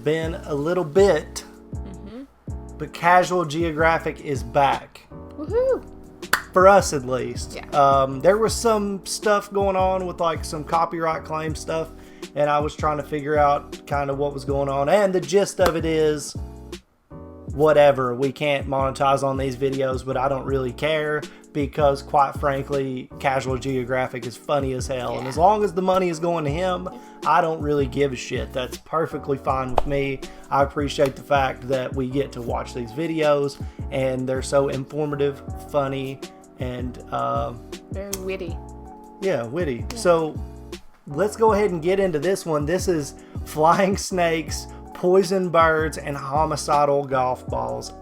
been a little bit, but Casual Geographic is back. Woohoo! For us, at least. Yeah. There was some stuff going on with like some copyright claim stuff, and I was trying to figure out kind of what was going on. And the gist of it is, whatever, we can't monetize on these videos, but I don't really care because, quite frankly, Casual Geographic is funny as hell. Yeah. And as long as the money is going to him, I don't really give a shit. That's perfectly fine with me. I appreciate the fact that we get to watch these videos, and they're so informative, funny, and very witty. Yeah, witty. Yeah. So let's go ahead and get into this one. This is Flying Snakes, Poison Birds, and Homicidal Golf Balls.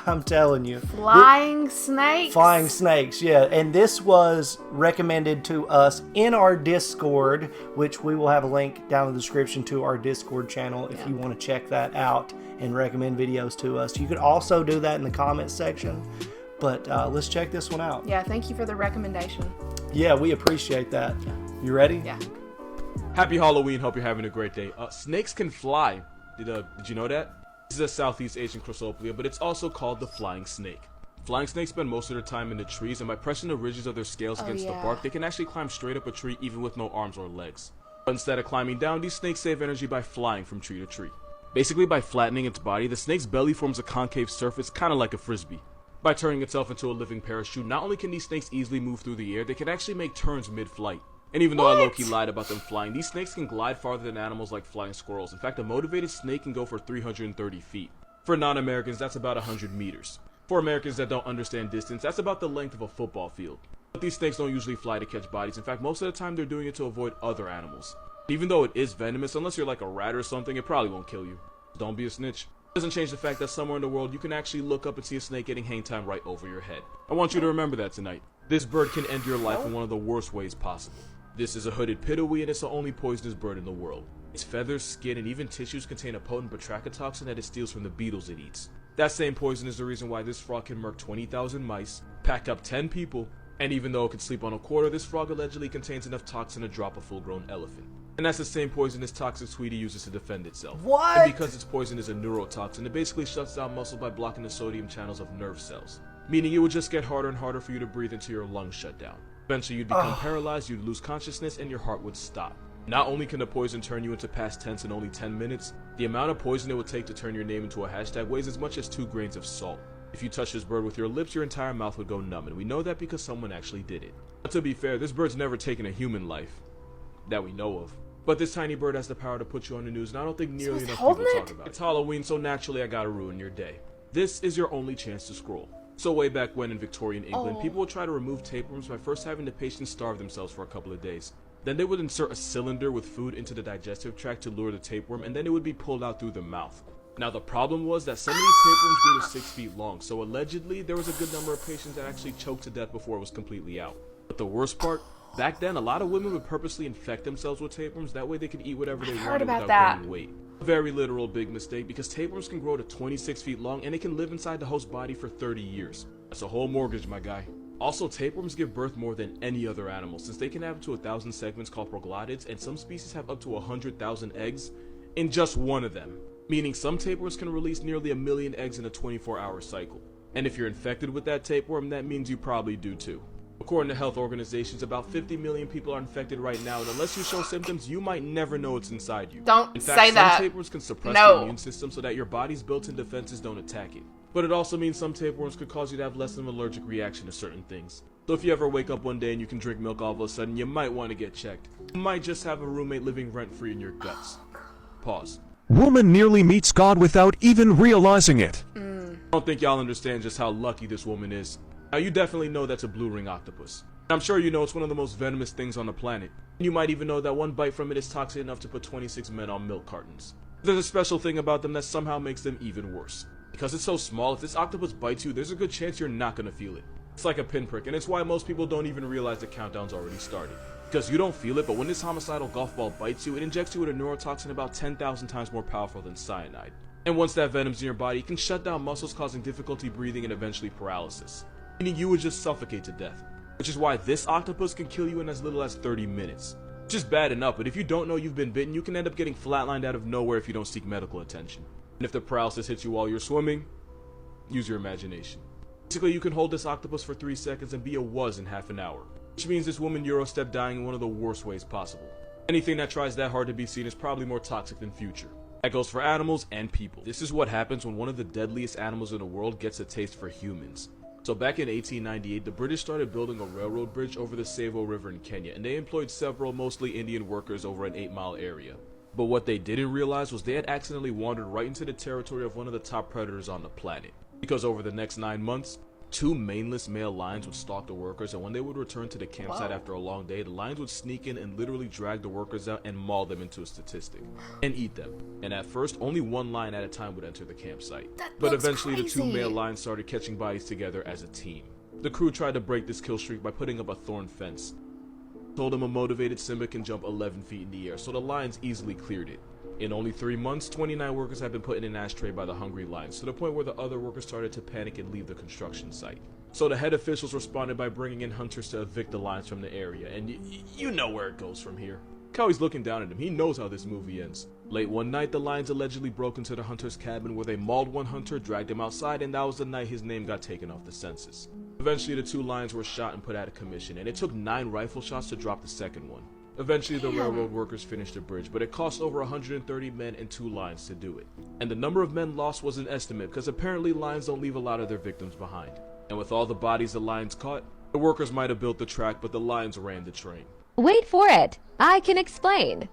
I'm telling you. Flying snakes? Flying snakes, yeah. And this was recommended to us in our Discord, which we will have a link down in the description to our Discord channel if you want to check that out and recommend videos to us. You could also do that in the comments section. But let's check this one out. Yeah, thank you for the recommendation. Yeah, we appreciate that. You ready? Yeah. Happy Halloween. Hope you're having a great day. Snakes can fly. Did you know that? This is a Southeast Asian Chrysoplia, but it's also called the flying snake. Flying snakes spend most of their time in the trees, and by pressing the ridges of their scales against the bark, they can actually climb straight up a tree even with no arms or legs. But instead of climbing down, these snakes save energy by flying from tree to tree. Basically, by flattening its body, the snake's belly forms a concave surface, kind of like a frisbee. By turning itself into a living parachute, not only can these snakes easily move through the air, they can actually make turns mid-flight. And even though I low-key lied about them flying, these snakes can glide farther than animals like flying squirrels. In fact, a motivated snake can go for 330 feet. For non-Americans, that's about 100 meters. For Americans that don't understand distance, that's about the length of a football field. But these snakes don't usually fly to catch bodies. In fact, most of the time they're doing it to avoid other animals. Even though it is venomous, unless you're like a rat or something, it probably won't kill you. Don't be a snitch. It doesn't change the fact that somewhere in the world you can actually look up and see a snake getting hang time right over your head. I want you to remember that tonight. This bird can end your life in one of the worst ways possible. This is a hooded pitowee, and it's the only poisonous bird in the world. Its feathers, skin, and even tissues contain a potent batrachotoxin that it steals from the beetles it eats. That same poison is the reason why this frog can murk 20,000 mice, pack up 10 people, and even though it can sleep on a quarter, this frog allegedly contains enough toxin to drop a full-grown elephant. And that's the same poison this toxic sweetie uses to defend itself. What? And because its poison is a neurotoxin, it basically shuts down muscle by blocking the sodium channels of nerve cells. Meaning it would just get harder and harder for you to breathe until your lungs shut down. Eventually you'd become paralyzed, you'd lose consciousness, and your heart would stop. Not only can the poison turn you into past tense in only 10 minutes, the amount of poison it would take to turn your name into a hashtag weighs as much as 2 grains of salt. If you touch this bird with your lips, your entire mouth would go numb, and we know that because someone actually did it. But to be fair, this bird's never taken a human life. That we know of. But this tiny bird has the power to put you on the news, and I don't think nearly enough people talk about it. It's Halloween, so naturally I gotta ruin your day. This is your only chance to scroll. So way back when in Victorian England, people would try to remove tapeworms by first having the patients starve themselves for a couple of days. Then they would insert a cylinder with food into the digestive tract to lure the tapeworm, and then it would be pulled out through the mouth. Now the problem was that some of these tapeworms grew to 6 feet long, so allegedly there was a good number of patients that actually choked to death before it was completely out. But the worst part, back then a lot of women would purposely infect themselves with tapeworms, that way they could eat whatever they wanted without gaining weight. A very literal big mistake, because tapeworms can grow to 26 feet long and it can live inside the host body for 30 years. That's a whole mortgage, my guy. Also, tapeworms give birth more than any other animal, since they can have up to 1,000 segments called proglottids, and some species have up to 100,000 eggs in just one of them. Meaning some tapeworms can release nearly 1 million eggs in a 24-hour cycle. And if you're infected with that tapeworm, that means you probably do too. According to health organizations, about 50 million people are infected right now, and unless you show symptoms, you might never know it's inside you. Don't say that. In fact, some tapeworms can suppress the immune system so that your body's built-in defenses don't attack it. But it also means some tapeworms could cause you to have less of an allergic reaction to certain things. So if you ever wake up one day and you can drink milk all of a sudden, you might want to get checked. You might just have a roommate living rent-free in your guts. Pause. Woman nearly meets God without even realizing it. I don't think y'all understand just how lucky this woman is. Now you definitely know that's a blue ring octopus. I'm sure you know it's one of the most venomous things on the planet. You might even know that one bite from it is toxic enough to put 26 men on milk cartons. There's a special thing about them that somehow makes them even worse. Because it's so small, if this octopus bites you, there's a good chance you're not gonna feel it. It's like a pinprick, and it's why most people don't even realize the countdown's already started. Because you don't feel it, but when this homicidal golf ball bites you, it injects you with a neurotoxin about 10,000 times more powerful than cyanide. And once that venom's in your body, it can shut down muscles, causing difficulty breathing and eventually paralysis. Meaning you would just suffocate to death. Which is why this octopus can kill you in as little as 30 minutes. Just bad enough, but if you don't know you've been bitten, you can end up getting flatlined out of nowhere if you don't seek medical attention. And if the paralysis hits you while you're swimming, use your imagination. Basically, you can hold this octopus for 3 seconds and be a was in half an hour, which means this woman Eurostep dying in one of the worst ways possible. Anything that tries that hard to be seen is probably more toxic than Future. That goes for animals and people. This is what happens when one of the deadliest animals in the world gets a taste for humans. So back in 1898, the British started building a railroad bridge over the Savo River in Kenya, and they employed several mostly Indian workers over an 8-mile area. But what they didn't realize was they had accidentally wandered right into the territory of one of the top predators on the planet. Because over the next 9 months, 2 maneless male lions would stalk the workers, and when they would return to the campsite after a long day, the lions would sneak in and literally drag the workers out and maul them into a statistic and eat them. And at first, only 1 lion at a time would enter the campsite. But eventually the 2 male lions started catching bodies together as a team. The crew tried to break this kill streak by putting up a thorn fence. Told them a motivated Simba can jump 11 feet in the air, so the lions easily cleared it. In only 3 months, 29 workers had been put in an ashtray by the hungry lions, to the point where the other workers started to panic and leave the construction site. So the head officials responded by bringing in hunters to evict the lions from the area, and you know where it goes from here. Cowie's looking down at him. He knows how this movie ends. Late one night, the lions allegedly broke into the hunter's cabin, where they mauled one hunter, dragged him outside, and that was the night his name got taken off the census. Eventually, the 2 lions were shot and put out of commission, and it took 9 rifle shots to drop the second one. Eventually, the railroad workers finished the bridge, but it cost over 130 men and 2 lions to do it. And the number of men lost was an estimate, because apparently lions don't leave a lot of their victims behind. And with all the bodies the lions caught, the workers might have built the track, but the lions ran the train. Wait for it. I can explain.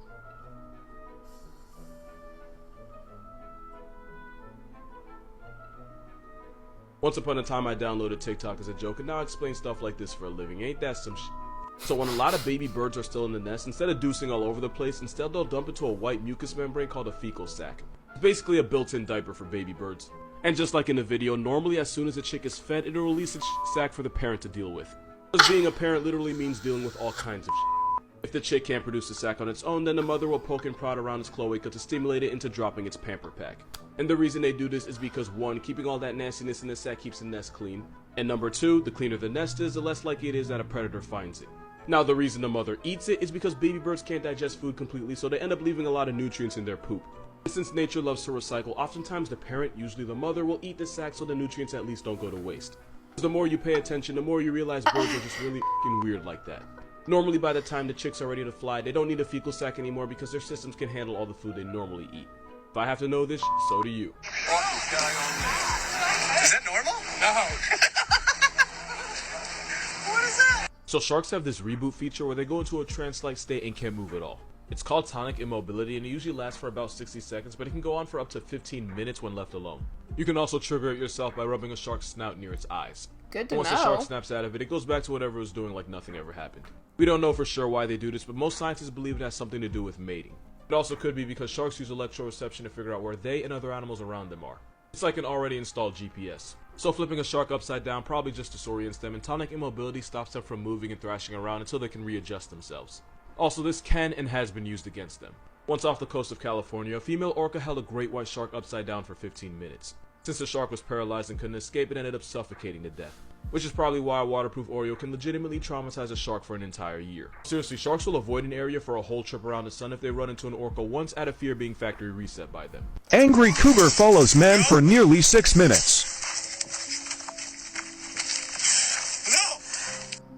Once upon a time, I downloaded TikTok as a joke, and now I explain stuff like this for a living. Ain't that some So when a lot of baby birds are still in the nest, instead of deucing all over the place, instead they'll dump into a white mucus membrane called a fecal sac. It's basically a built-in diaper for baby birds. And just like in the video, normally as soon as a chick is fed, it'll release its sac for the parent to deal with. Because being a parent literally means dealing with all kinds of shit. If the chick can't produce the sac on its own, then the mother will poke and prod around its cloaca to stimulate it into dropping its pamper pack. And the reason they do this is because 1, keeping all that nastiness in the sac keeps the nest clean, and number 2, the cleaner the nest is, the less likely it is that a predator finds it. Now the reason the mother eats it is because baby birds can't digest food completely, so they end up leaving a lot of nutrients in their poop. And since nature loves to recycle, oftentimes the parent, usually the mother, will eat the sac so the nutrients at least don't go to waste. The more you pay attention, the more you realize birds are just really f***ing weird like that. Normally by the time the chicks are ready to fly, they don't need a fecal sac anymore because their systems can handle all the food they normally eat. If I have to know this, so do you. What is going on there? Is that normal? No. What is that? So sharks have this reboot feature where they go into a trance-like state and can't move at all. It's called tonic immobility, and it usually lasts for about 60 seconds, but it can go on for up to 15 minutes when left alone. You can also trigger it yourself by rubbing a shark's snout near its eyes. Good to Once know. the shark snaps out of it, it goes back to whatever it was doing like nothing ever happened. We don't know for sure why they do this, but most scientists believe it has something to do with mating. It also could be because sharks use electroreception to figure out where they and other animals around them are. It's like an already installed GPS. So flipping a shark upside down probably just disorients them, and tonic immobility stops them from moving and thrashing around until they can readjust themselves. Also, this can and has been used against them. Once off the coast of California, a female orca held a great white shark upside down for 15 minutes. Since the shark was paralyzed and couldn't escape, it ended up suffocating to death. Which is probably why a waterproof Oreo can legitimately traumatize a shark for an entire year. Seriously, sharks will avoid an area for a whole trip around the sun if they run into an orca once out of fear of being factory reset by them. Angry cougar follows man for nearly 6 minutes.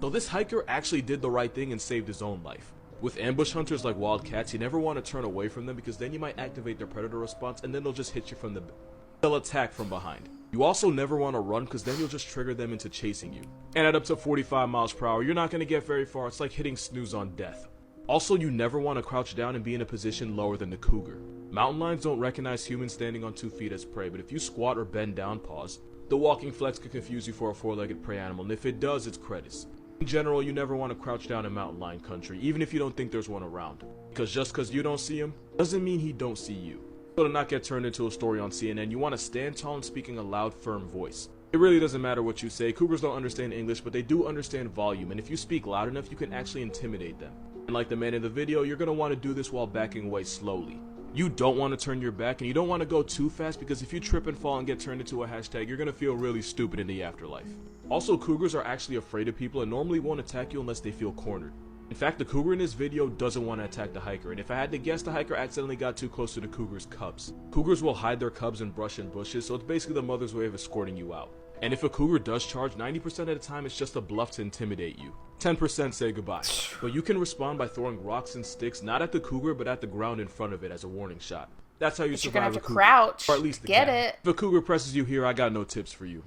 So this hiker actually did the right thing and saved his own life. With ambush hunters like wildcats, you never want to turn away from them because then you might activate their predator response and then they'll just hit you from the back. They'll attack from behind. You also never want to run because then you'll just trigger them into chasing you. And at up to 45 miles per hour, you're not going to get very far. It's like hitting snooze on death. Also, you never want to crouch down and be in a position lower than the cougar. Mountain lions don't recognize humans standing on 2 feet as prey, but if you squat or bend down, pause, the walking flex could confuse you for a 4-legged prey animal, and if it does, it's credits. In general, you never want to crouch down in mountain lion country, even if you don't think there's one around. Because just because you don't see him, doesn't mean he don't see you. So to not get turned into a story on CNN, you want to stand tall and speak in a loud, firm voice. It really doesn't matter what you say. Cougars don't understand English, but they do understand volume, and if you speak loud enough, you can actually intimidate them. And like the man in the video, you're going to want to do this while backing away slowly. You don't want to turn your back, and you don't want to go too fast, because if you trip and fall and get turned into a hashtag, you're going to feel really stupid in the afterlife. Also, cougars are actually afraid of people and normally won't attack you unless they feel cornered. In fact, the cougar in this video doesn't want to attack the hiker, and if I had to guess, the hiker accidentally got too close to the cougar's cubs. Cougars will hide their cubs in brush and bushes, so it's basically the mother's way of escorting you out. And if a cougar does charge, 90% of the time it's just a bluff to intimidate you. 10% say goodbye. But you can respond by throwing rocks and sticks, not at the cougar, but at the ground in front of it as a warning shot. That's how you But you're survive gonna have a to cougar. crouch. Or at least the Get cat. it. If a cougar presses you here, I got no tips for you.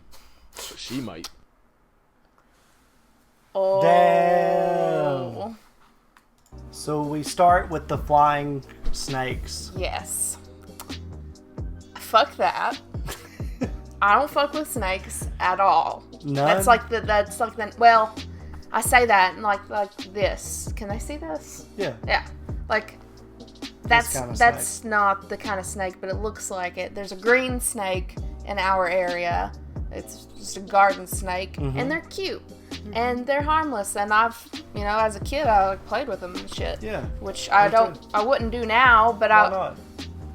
But she might. Oh. Damn. So we start with the flying snakes. Yes. Fuck that. I don't fuck with snakes at all. None? That's like the well, I say that and like this. Can they see this? Yeah. Yeah. Like that's kinda not the kind of snake, but it looks like it. There's a green snake in our area. It's just a garden snake, and they're cute. And they're harmless, and I've, as a kid, I played with them and shit. Yeah. Which Me too. I wouldn't do now, but Why not?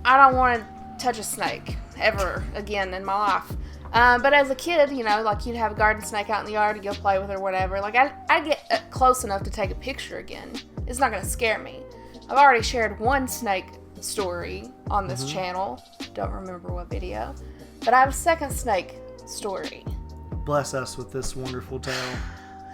I don't want to touch a snake ever again in my life. But as a kid, like you'd have a garden snake out in the yard, you'd go play with her, whatever. Like I'd get close enough to take a picture again. It's not gonna scare me. I've already shared one snake story on this channel. Don't remember what video, but I have a second snake story. Bless us with this wonderful tale.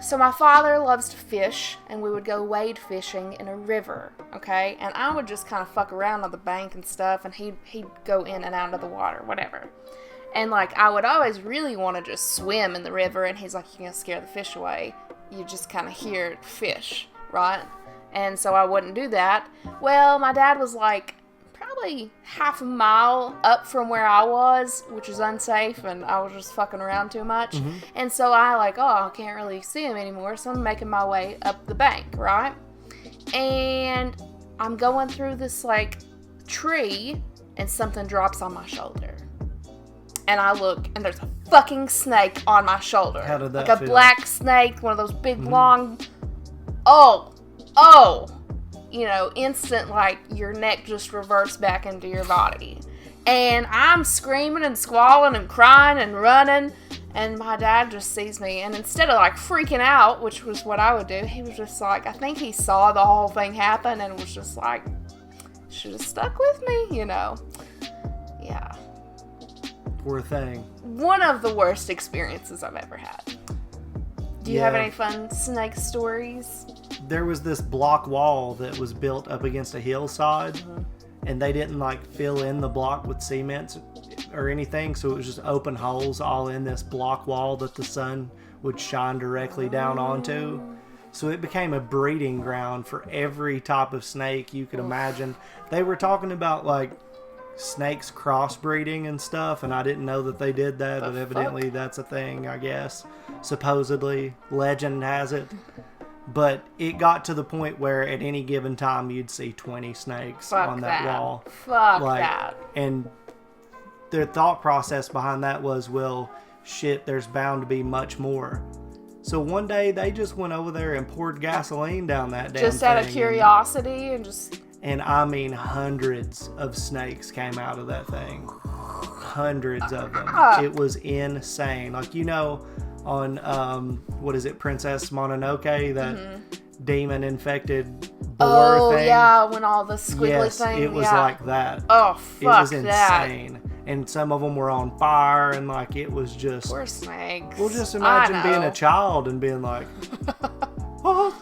So my father loves to fish, and we would go wade fishing in a river, okay? And I would just kind of fuck around on the bank and stuff, and he'd go in and out of the water, whatever. And, like, I would always really want to just swim in the river, and he's like, you're going to scare the fish away. You just kind of hear fish, right? And so I wouldn't do that. Well, my dad was, like, probably half a mile up from where I was, which was unsafe, and I was just fucking around too much. And so I can't really see him anymore, so I'm making my way up the bank, right? And I'm going through this, like, tree, and something drops on my shoulder. And I look, and there's a fucking snake on my shoulder. How did that like a feel? black snake, one of those big, long... instant, like, your neck just reverts back into your body. And I'm screaming and squalling and crying and running, and my dad just sees me, and instead of, like, freaking out, which was what I would do, he was just like, I think he saw the whole thing happen and was just like, should have stuck with me, Yeah. Poor thing. One of the worst experiences I've ever had. Do you have Yeah. any fun snake stories? There was this block wall that was built up against a hillside, and they didn't like fill in the block with cement or anything, so it was just open holes all in this block wall that the sun would shine directly down onto. So it became a breeding ground for every type of snake you could imagine. They were talking about like snakes crossbreeding and stuff, and I didn't know that they did that, but evidently that's a thing, I guess. Supposedly, legend has it. But it got to the point where at any given time you'd see 20 snakes on that wall. Fuck that. And their thought process behind that was, well, shit, there's bound to be much more. So one day they just went over there and poured gasoline down that damn thing. Just out of curiosity and just... And I mean hundreds of snakes came out of that thing. Hundreds of them. It was insane. Like, on, Princess Mononoke, that demon-infected boar thing? Yeah, when all the squiggly things... it was like that. Oh, fuck it was that. insane. And some of them were on fire, and, like, it was just... Poor snakes. Well, just imagine being a child and being like... I'm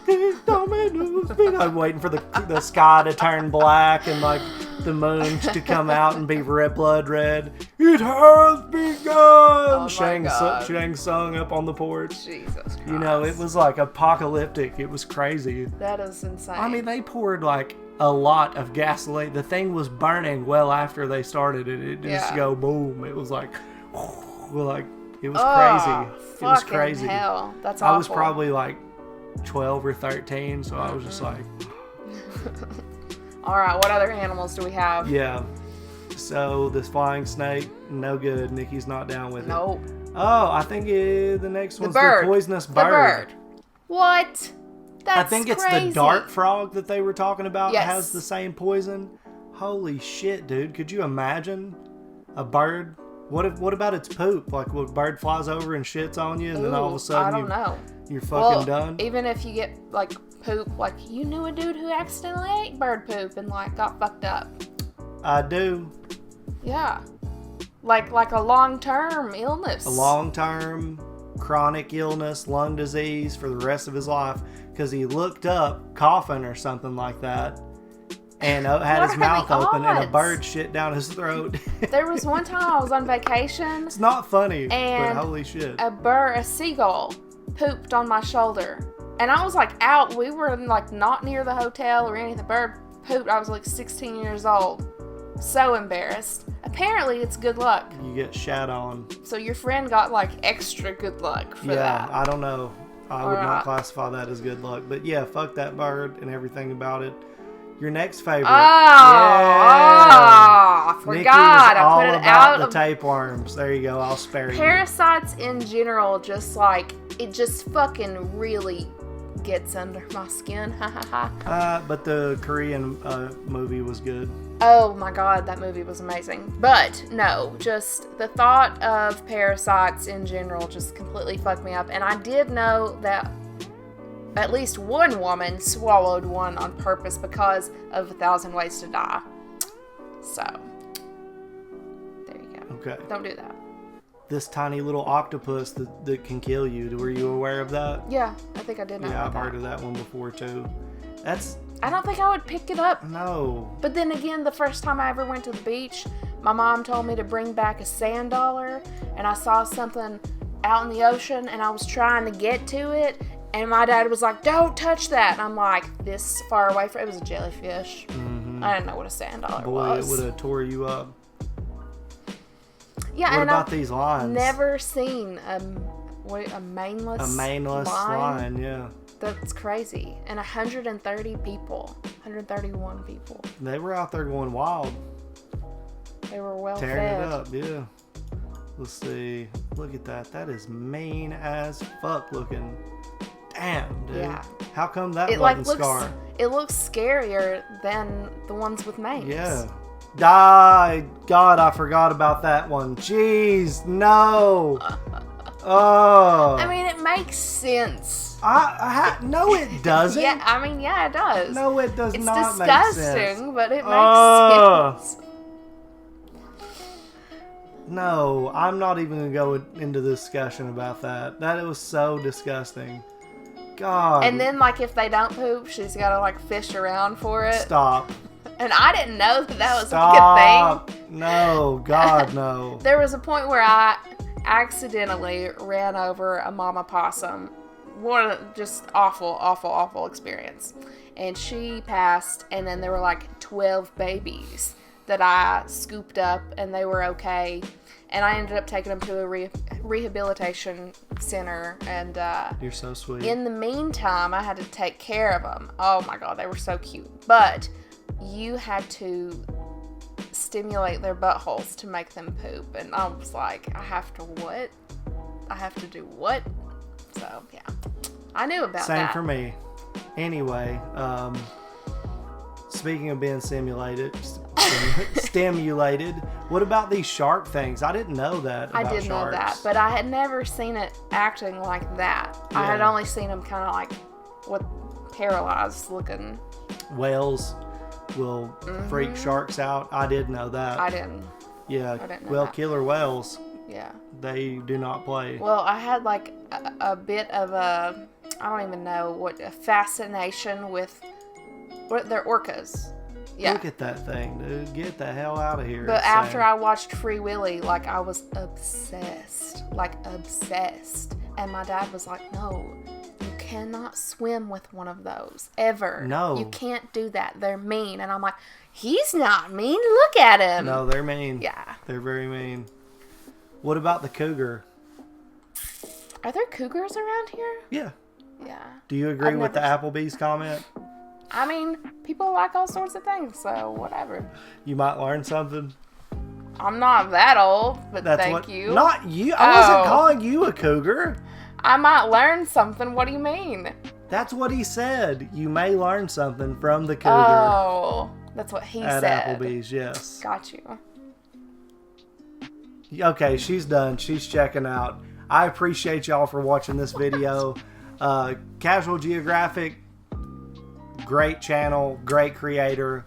waiting for the sky to turn black and like the moon to come out and be blood red. It has begun. Oh Shang God. sung up on the porch. Jesus Christ. It was like apocalyptic. It was crazy. That is insane. I mean, they poured like a lot of gasoline. The thing was burning well after they started it. It just go boom. It was like, it was crazy. It was crazy. Hell. That's awful. I was probably like 12 or 13, so I was just like... Alright, what other animals do we have? Yeah. So, this flying snake, no good. Nikki's not down with it. Nope. Oh, I think the next one's bird. the poisonous The bird. What? That's I think it's crazy. the dart frog that they were talking about. Yes. Has the same poison. Holy shit, dude. Could you imagine a bird? What about its poop? Like, what bird flies over and shits on you, and then all of a sudden I don't know. You're fucking done? Even if you get, like, poop, like, you knew a dude who accidentally ate bird poop and, like, got fucked up. I do. Yeah. Like a long-term illness. A long-term chronic illness, lung disease for the rest of his life because he looked up coughing or something like that and had his mouth open and a bird shit down his throat. There was one time I was on vacation. It's not funny, and but holy shit. A seagull pooped on my shoulder. And I was like out. We were like not near the hotel or anything. The bird pooped. I was like 16 years old. So embarrassed. Apparently it's good luck. You get shat on. So your friend got like extra good luck for that. Yeah, I don't know. I would not classify that as good luck. But yeah, fuck that bird and everything about it. Your next favorite. I forgot. Nikki was I all put it about out. the tapeworms. There you go. I'll spare you. Parasites in general, just like, it just fucking really gets under my skin. Ha ha ha. But the Korean movie was good. Oh my god, that movie was amazing. But no, just the thought of parasites in general just completely fucked me up. And I did know that at least one woman swallowed one on purpose because of 1,000 Ways to Die. So, there you go. Okay. Don't do that. This tiny little octopus that can kill you. Were you aware of that? Yeah, I think I did know Yeah, about I've that. heard of that one before too. I don't think I would pick it up. No. But then again, the first time I ever went to the beach, my mom told me to bring back a sand dollar, and I saw something out in the ocean, and I was trying to get to it, and my dad was like, "Don't touch that." And I'm like, this far away from it. It was a jellyfish. Mm-hmm. I didn't know what a sand dollar Boy, was. it would have tore you up. Yeah, What and about I've these lines? never seen a maneless line, yeah. That's crazy. And 131 people. They were out there going wild. They were well Tearing fed. it up, yeah. Let's see. Look at that. That is mean as fuck looking. Damn, dude. Yeah. How come that It wasn't looks scar? it looks scarier than the ones with names. Yeah. God, I forgot about that one. Jeez, no. Oh. I mean, it makes sense. No, it doesn't. Yeah, I mean, yeah, it does. No, it does It's not make disgusting, sense. but it makes Oh. sense. No, I'm not even going to go into this discussion about that. That was so disgusting. God. And then, like, if they don't poop, she's got to, like, fish around for it. Stop. And I didn't know that was Stop. a good thing. No, God, no. There was a point where I accidentally ran over a mama possum. Just awful experience. And she passed, and then there were like 12 babies that I scooped up, and they were okay. And I ended up taking them to a rehabilitation center, and You're so sweet. in the meantime, I had to take care of them. Oh my god, they were so cute. But you had to stimulate their buttholes to make them poop, and I was like, I have to what? I have to do what? So yeah, I knew about Same that. for me. Anyway, speaking of being stimulated, what about these shark things? I didn't know that I about did know that, sharks. but I had never seen it acting like that. I had Yeah. only seen them kind of like what paralyzed looking. Whales will freak sharks out. I did know that. I didn't. Yeah, didn't know well, that. killer whales, Yeah. they do not play. Well, I had like a bit of a, I don't even know what, a fascination with, they're orcas. Yeah. Look at that thing, dude. Get the hell out of here. But It's after sad. I watched Free Willy, like I was obsessed. And my dad was like, no, you cannot swim with one of those ever. No. You can't do that. They're mean. And I'm like, he's not mean. Look at him. No, they're mean. Yeah. They're very mean. What about the cougar? Are there cougars around here? Yeah. Yeah. Do you agree I've with the never- Applebee's comment? I mean, people like all sorts of things, so whatever. You might learn something. I'm not that old, but That's thank what, you. Not you. I wasn't Oh. calling you a cougar. I might learn something. What do you mean? That's what he said. You may learn something from the cougar Oh, that's what he at said. Applebee's. Yes. Got you. Okay, she's done. She's checking out. I appreciate y'all for watching this video. Casual Geographic, great channel, great creator.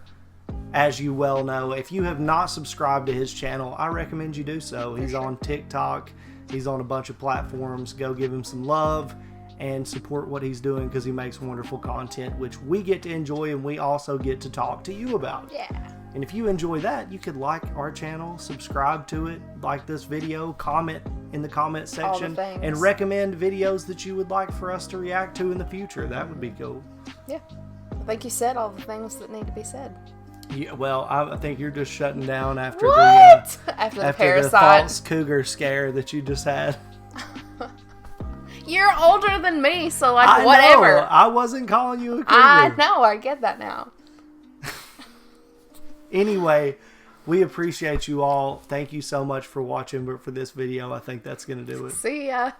As you well know, if you have not subscribed to his channel, I recommend you do so. He's on TikTok. He's on a bunch of platforms. Go give him some love and support what he's doing because he makes wonderful content, which we get to enjoy and we also get to talk to you about. Yeah. And if you enjoy that, you could like our channel, subscribe to it, like this video, comment in the comment section, and recommend videos that you would like for us to react to in the future. That would be cool. Yeah. I think you said all the things that need to be said. Yeah, well, I think you're just shutting down after What? the After the after parasite. the false cougar scare that you just had. You're older than me, so like I whatever. know. I wasn't calling you a cougar. I know. I get that now. Anyway, we appreciate you all. Thank you so much for watching. But for this video, I think that's going to do it. See ya.